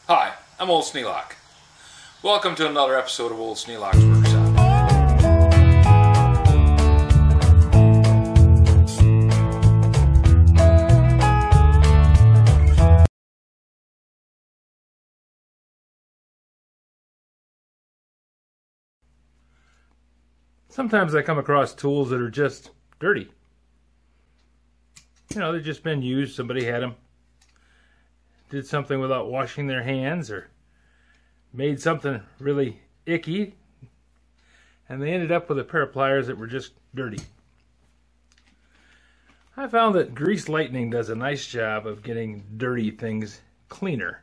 Hi, I'm Old Channellock. Welcome to another episode of Old Channellock's Workshop. Sometimes I come across tools that are just dirty. You know, they've just been used, somebody had them, did something without washing their hands, or made something really icky, and they ended up with a pair of pliers that were just dirty. I found that grease lightning does a nice job of getting dirty things cleaner.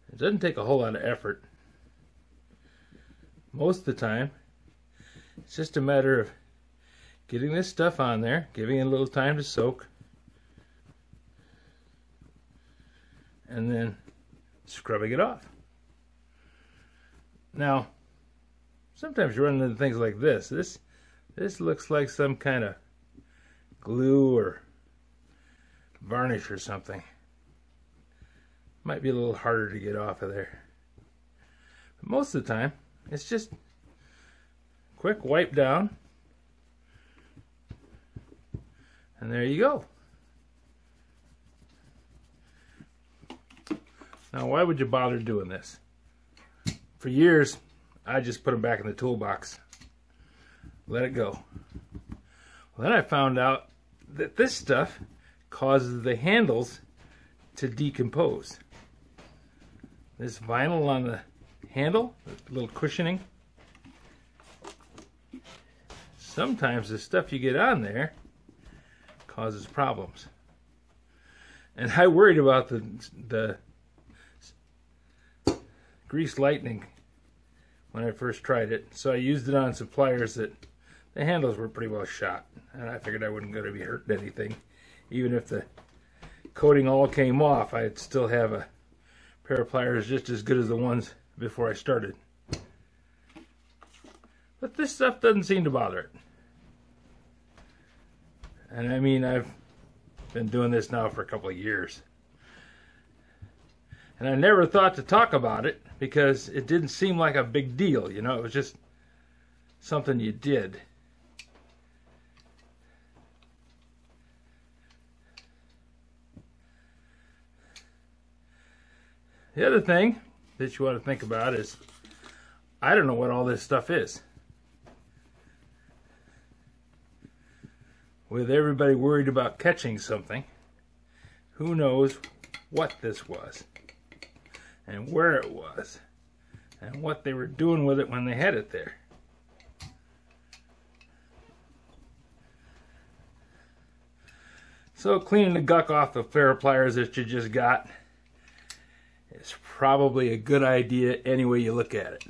It doesn't take a whole lot of effort. Most of the time, it's just a matter of getting this stuff on there, giving it a little time to soak, and then scrubbing it off. Now, sometimes you run into things like this. This looks like some kind of glue or varnish or something. Might be a little harder to get off of there. But most of the time, it's just quick wipe down, and there you go. Now, why would you bother doing this? For years, I just put them back in the toolbox, let it go. Well, then I found out that this stuff causes the handles to decompose. This vinyl on the handle, a little cushioning. Sometimes the stuff you get on there causes problems. And I worried about the grease lightning when I first tried it, so I used it on some pliers that the handles were pretty well shot, and I figured I wasn't going to be hurting anything. Even if the coating all came off, I'd still have a pair of pliers just as good as the ones before I started. But this stuff doesn't seem to bother it. And I mean, I've been doing this now for a couple of years. And I never thought to talk about it because it didn't seem like a big deal, you know, it was just something you did. The other thing that you want to think about is, I don't know what all this stuff is. With everybody worried about catching something, who knows what this was, and where it was, and what they were doing with it when they had it there. So cleaning the guck off the pair of pliers that you just got is probably a good idea any way you look at it.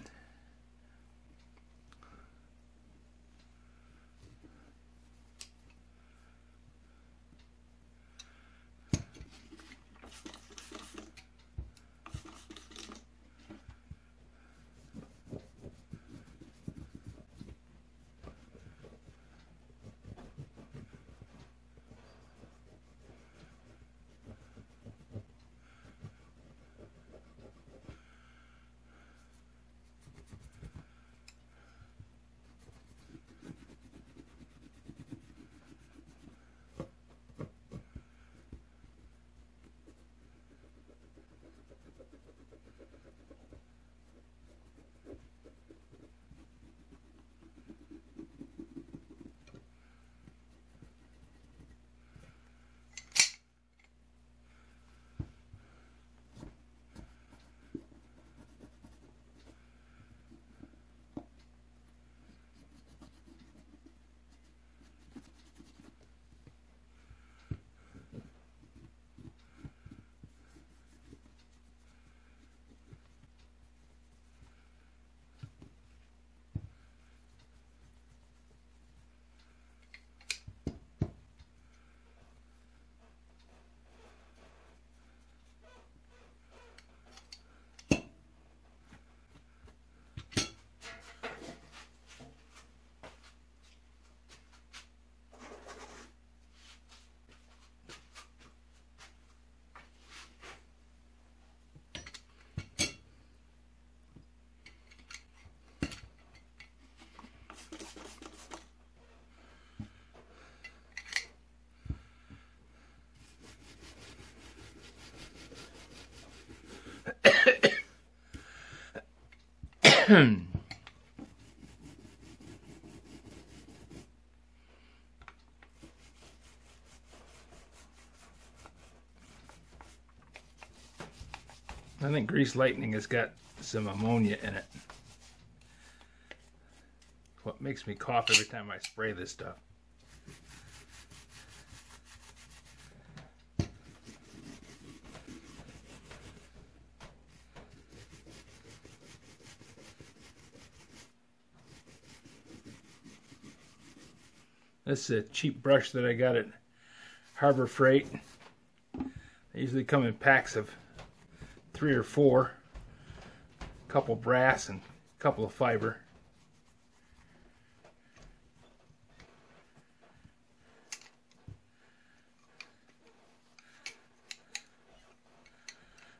I think grease lightning has got some ammonia in it. What makes me cough every time I spray this stuff. This is a cheap brush that I got at Harbor Freight. They usually come in packs of 3 or 4. A couple brass and a couple of fiber.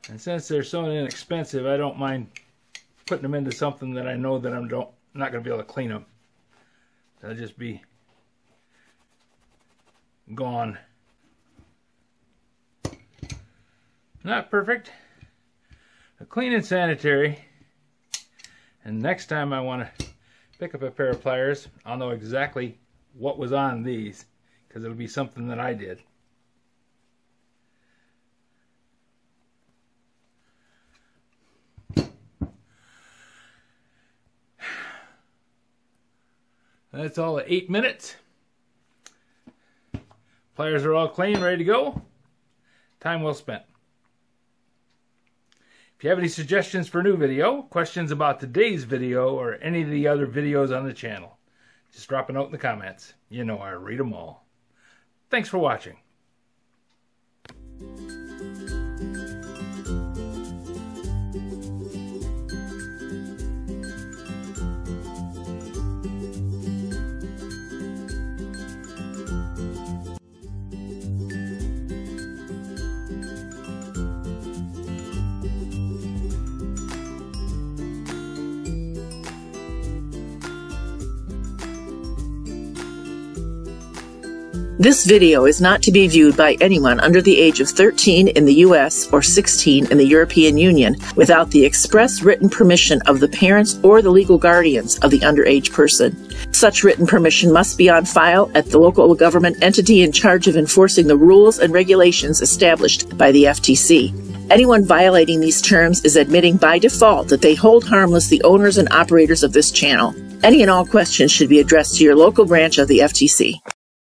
And since they're so inexpensive, I don't mind putting them into something that I know that I'm not going to be able to clean them. They'll just be gone. Not perfect, but clean and sanitary. And next time I want to pick up a pair of pliers, I'll know exactly what was on these, because it'll be something that I did. That's all at 8 minutes. Pliers are all clean, ready to go. Time well spent. If you have any suggestions for a new video, questions about today's video, or any of the other videos on the channel, just drop a note in the comments. You know I read them all. Thanks for watching. This video is not to be viewed by anyone under the age of 13 in the U.S. or 16 in the European Union without the express written permission of the parents or the legal guardians of the underage person. Such written permission must be on file at the local government entity in charge of enforcing the rules and regulations established by the FTC. Anyone violating these terms is admitting by default that they hold harmless the owners and operators of this channel. Any and all questions should be addressed to your local branch of the FTC.